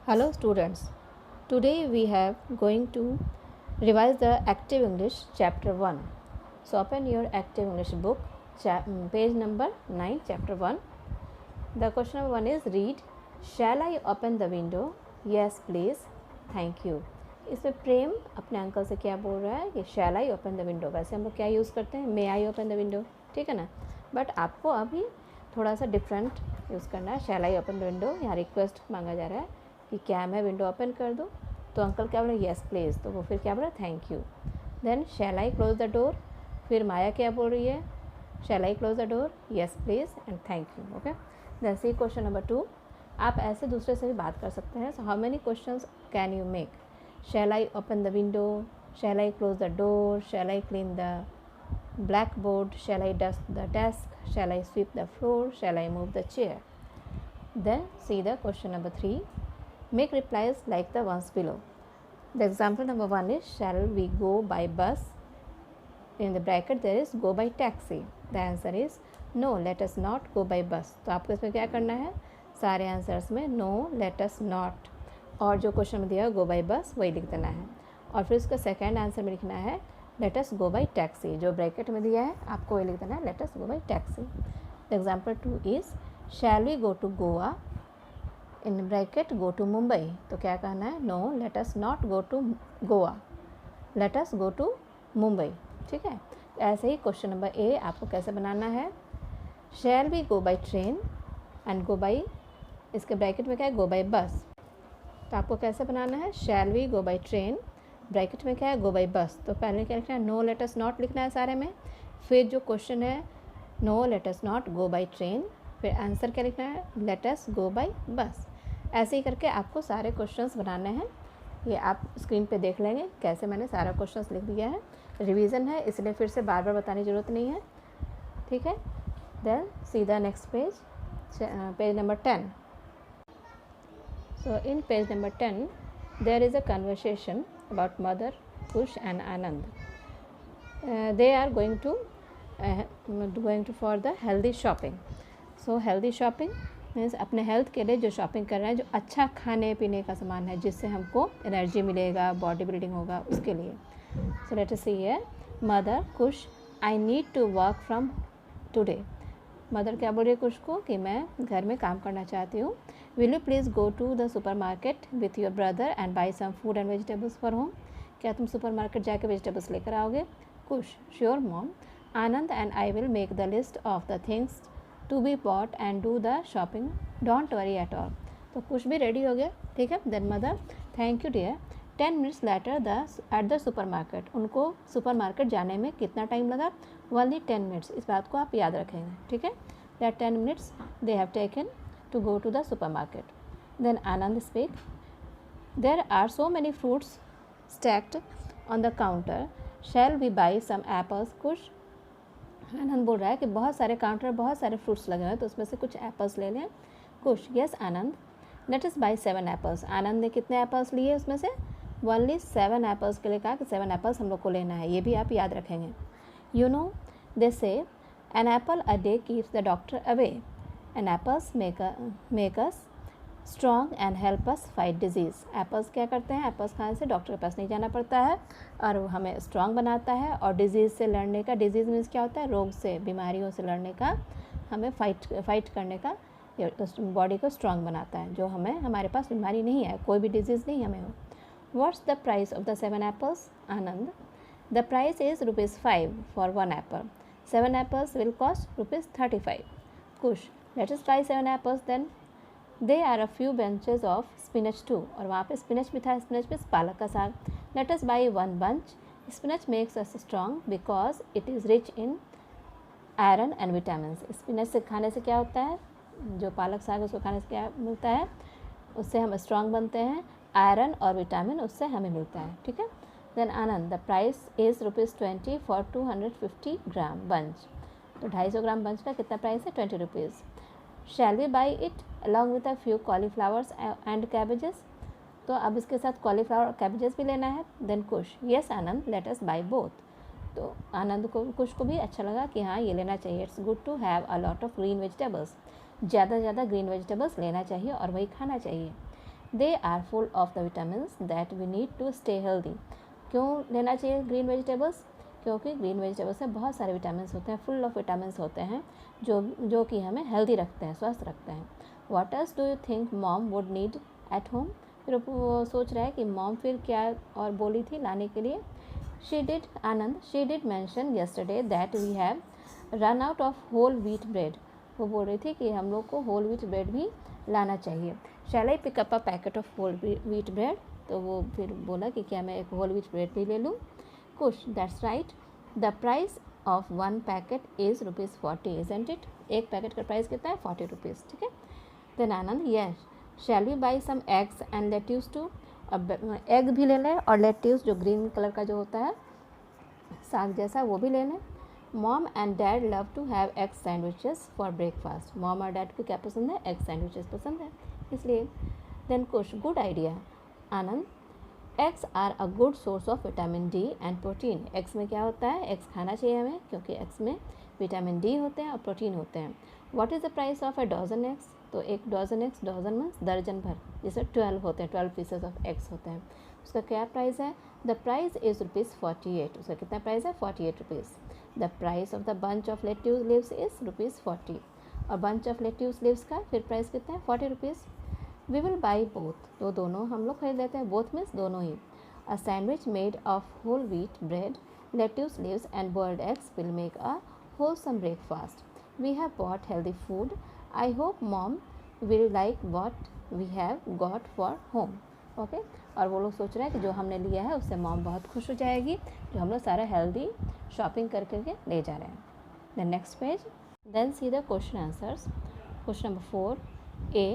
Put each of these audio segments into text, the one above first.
Hello students, today we have going to revise the Active English chapter 1. So open your Active English book, page number 9, chapter 1. The question number 1 is read, shall I open the window? Yes please, thank you. इसमें प्रेम अपने uncle से क्या बोल रहा है कि शैल I open the window. वैसे हम लोग क्या यूज़ करते हैं, मे आई ओपन द विंडो, ठीक है ना। बट आपको अभी थोड़ा सा डिफरेंट यूज़ करना है। Shall I open the window, यहाँ रिक्वेस्ट मांगा जा रहा है कि क्या मैं विंडो ओपन कर दूँ। तो अंकल क्या बोले, येस प्लीज़। तो वो फिर क्या बोला, thank you. Then shall I close the door, फिर माया क्या बोल रही है, shall I close the door, yes please and thank you. Okay, then see question number 2। आप ऐसे दूसरे से भी बात कर सकते हैं। So how many questions can you make? Shall I open the window? Shall I close the door? Shall I clean the blackboard? Shall I dust the desk? Shall I sweep the floor? Shall I move the chair? Then see the question number 3. Make replies like the ones below. The example number 1 is, shall we go by bus? In the bracket there is go by taxi. The answer is no, let us not go by bus. तो आपको इसमें क्या करना है, सारे answers में no, let us not और जो क्वेश्चन में दिया गो बाई बस वही लिख देना है। और फिर उसका सेकंड आंसर में लिखना है let us go by taxi. जो ब्रैकेट में दिया है आपको वही लिख देना है, let us go by taxi. Example 2 is, shall we go to Goa? In bracket go to Mumbai. तो क्या कहना है, no let us not go to Goa, let us go to Mumbai. ठीक है, ऐसे ही क्वेश्चन नंबर ए आपको कैसे बनाना है, shall we go by train and go by, इसके ब्रैकेट में क्या है, गो बाई बस। तो आपको कैसे बनाना है, shall we go by train, bracket में क्या है, गो बाई बस। तो पहले क्या लिखना है, नो लेट अस नॉट लिखना है सारे में। फिर जो क्वेश्चन है no let us not go by train, फिर आंसर क्या लिखना है, let us go by bus. ऐसे ही करके आपको सारे क्वेश्चंस बनाने हैं। ये आप स्क्रीन पे देख लेंगे कैसे मैंने सारा क्वेश्चंस लिख दिया है। रिवीजन है इसलिए फिर से बार बार बताने की ज़रूरत नहीं है, ठीक है। Then see the next page, page number 10. So in page number 10, there is a conversation about mother, Kush and Anand. They are going to for the healthy shopping. So healthy shopping means अपने health के लिए जो shopping कर रहे हैं, जो अच्छा खाने पीने का सामान है जिससे हमको एनर्जी मिलेगा, बॉडी बिल्डिंग होगा, उसके लिए। So let us see here, mother Kush, I need to work from today. Mother क्या बोल रही है कुश को कि मैं घर में काम करना चाहती हूँ। Will you please go to the supermarket with your brother and buy some food and vegetables for home? क्या तुम सुपर मार्केट जाके वेजिटेबल्स लेकर आओगे? Kush, sure mom. Anand and I will make the list of the things to be bought and do the shopping, don't worry at all. तो कुश भी ready हो गया, ठीक है। Then mother, thank you dear. 10 minutes later at the supermarket, उनको supermarket जाने में कितना टाइम लगा, ओनली 10 मिनट्स। इस बात को आप याद रखेंगे, ठीक है। That 10 minutes they have taken to go to the supermarket. Then Anand speak, there are so many fruits stacked on the counter, shall we buy some apples? कुछ आनंद बोल रहा है कि बहुत सारे काउंटर, बहुत सारे फ्रूट्स लगे हुए हैं तो उसमें से कुछ एप्पल्स ले लें। कुछ, yes Anand, let us buy 7 apples. Anand ने कितने एप्पल्स लिए उसमें से, ओनली 7 एप्पल्स के लिए कहा कि 7 एप्पल्स हम लोग को लेना है। ये भी आप याद रखेंगे। You know they say an apple a day keeps the doctor away, and apples make us strong and help us fight disease. Apples क्या करते हैं, एप्पल्स खाने से डॉक्टर के पास नहीं जाना पड़ता है और वो हमें स्ट्रॉन्ग बनाता है और डिजीज़ से लड़ने का, डिजीज़ मीन्स क्या होता है, रोग से, बीमारियों से लड़ने का, हमें फाइट करने का, बॉडी को स्ट्रॉन्ग बनाता है, जो हमें, हमारे पास बीमारी नहीं है, कोई भी डिजीज़ नहीं हमें हो। What's the price of the 7 apples? Anand, the price is ₹5 for 1 Apple, 7 apples will cost ₹35। Kush, let us buy 7 apples then. There are a few bunches of spinach too. और वहाँ पे स्पिनच भी था, spinach में पालक का साग। Let us buy 1 bunch. Spinach makes us strong because it is rich in iron and vitamins. Spinach से खाने से क्या होता है, जो पालक साग है उसको खाने से क्या मिलता है, उससे हम स्ट्रॉन्ग बनते हैं, आयरन और विटामिन उससे हमें मिलता है, ठीक है। Then Anand, the price is ₹20 for 250 gram bunch. तो 250 ग्राम बंच का कितना प्राइस है, ₹20। Shall we buy it along with a few cauliflowers and cabbages? तो अब इसके साथ कॉलीफ्लावर और कैबेजेस भी लेना है। Then Kush, yes Anand, let us buy both. तो आनंद को, कुश को भी अच्छा लगा कि हाँ ये लेना चाहिए। It's good to have a lot of green vegetables, ज़्यादा से ज़्यादा ग्रीन वेजिटेबल्स लेना चाहिए और वही खाना चाहिए। They are full of the vitamins that we need to stay healthy. क्यों लेना चाहिए ग्रीन वेजिटेबल्स? क्योंकि ग्रीन वेजिटेबल्स में बहुत सारे विटामिन होते हैं, फुल ऑफ विटामिन होते हैं जो कि हमें हेल्दी रखते हैं, स्वस्थ रखते हैं. What else do you think mom would need at home? फिर वो सोच रहा है कि मॉम फिर क्या और बोली थी लाने के लिए. She did mention yesterday that we have run out of whole wheat bread. वो बोल रही थी कि हम लोग को होल व्हीट ब्रेड भी लाना चाहिए. Shall I pick up a packet of whole wheat bread? तो वो फिर बोला कि क्या मैं एक होल व्हीट ब्रेड भी ले लूँ. Kush, that's right. The price of one packet is ₹40, isn't it? एक पैकेट का प्राइस कितना है? ₹40. ठीक है. Then Anand, yes. Shall we buy some eggs and lettuce too? अब एग भी ले लें और लेट्यूस जो ग्रीन कलर का जो होता है साग जैसा वो भी ले लें. Mom and dad love to have egg sandwiches for breakfast. Mom और डैड को क्या पसंद है? एग सैंडविचेस पसंद है, इसलिए. Then Kush, good idea. Anand, eggs are a good source of vitamin D and protein. Eggs में क्या होता है? एग्स खाना चाहिए हमें क्योंकि एग्स में विटामिन डी होते हैं और प्रोटीन होते हैं. What is the price of a dozen eggs? तो एक डजन एग्स, डजन मीन्स दर्जन भर, जैसे 12 होते हैं, 12 पीसेस ऑफ एग्स होते हैं. उसका क्या प्राइस है? The price is ₹48. उसका कितना प्राइस है? ₹48. The price of the bunch of lettuce leaves is ₹40. और बंच ऑफ लेट्यूस लीव्स का फिर प्राइस कितना है? ₹40. We will buy both. तो दोनों हम लोग खरीद लेते हैं. बोथ मीन्स दोनों ही. A sandwich made of whole wheat bread, lettuce leaves and boiled eggs will make a wholesome breakfast. We have bought healthy food. I hope mom will like what we have got for home. Okay? और वो लोग सोच रहे हैं कि जो हमने लिया है उससे मॉम बहुत खुश हो जाएगी, जो हम लोग सारा हेल्दी शॉपिंग कर करके ले जा रहे हैं. The next page. Then see the question answers. Question number 4. A.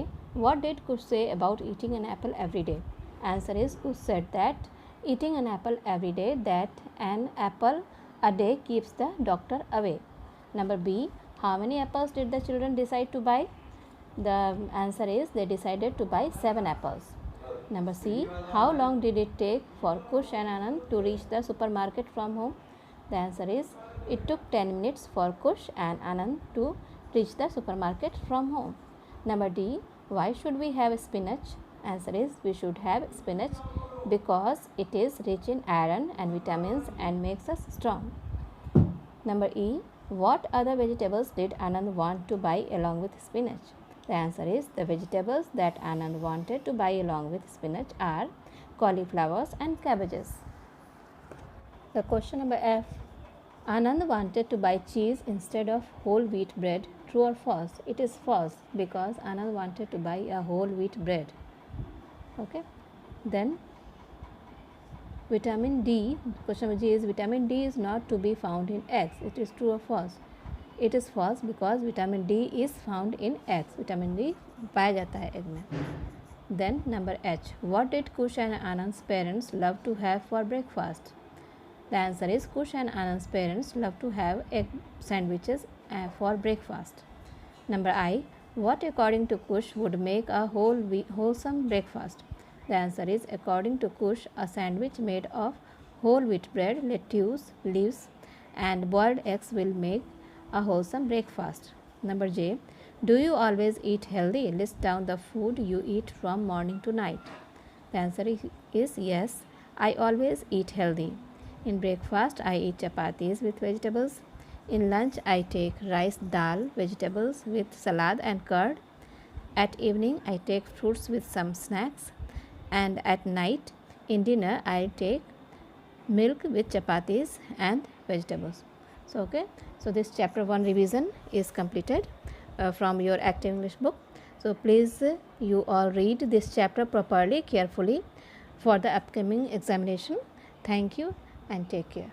What did Kush say about eating an apple every day? Answer is, Kush said that eating an apple every day, that an apple a day keeps the doctor away. Number B. How many apples did the children decide to buy? The answer is, they decided to buy 7 apples. Number C. How long did it take for Kush and Anand to reach the supermarket from home? The answer is, it took 10 minutes for Kush and Anand to reach the supermarket from home. Number D. Why should we have spinach? Answer is, we should have spinach because it is rich in iron and vitamins and makes us strong. Number E. What other vegetables did Anand want to buy along with spinach? The answer is, the vegetables that Anand wanted to buy along with spinach are cauliflowers and cabbages. The question number F. Anand wanted to buy cheese instead of whole wheat bread. True or false? It is false because Anand wanted to buy a whole wheat bread. Okay. Then vitamin D. Question number G is, vitamin D is not to be found in eggs. It is true or false? It is false because vitamin D is found in eggs. Vitamin D पाया जाता है egg में. Then number H. What did Kush and Anand's parents love to have for breakfast? The answer is, Kush and Anand's parents love to have egg sandwiches for breakfast. Number I. What according to Kush would make a wholesome breakfast? The answer is, according to Kush, a sandwich made of whole wheat bread, lettuce, leaves and boiled eggs will make a wholesome breakfast. Number J. Do you always eat healthy? List down the food you eat from morning to night. The answer is yes, I always eat healthy. In breakfast, I eat chapatis with vegetables. In lunch, I take rice, dal, vegetables with salad and curd. At evening, I take fruits with some snacks. And at night, in dinner, I take milk with chapatis and vegetables. So, okay. So, this chapter 1 revision is completed from your Active English book. So, please you all read this chapter properly, carefully for the upcoming examination. Thank you and take care.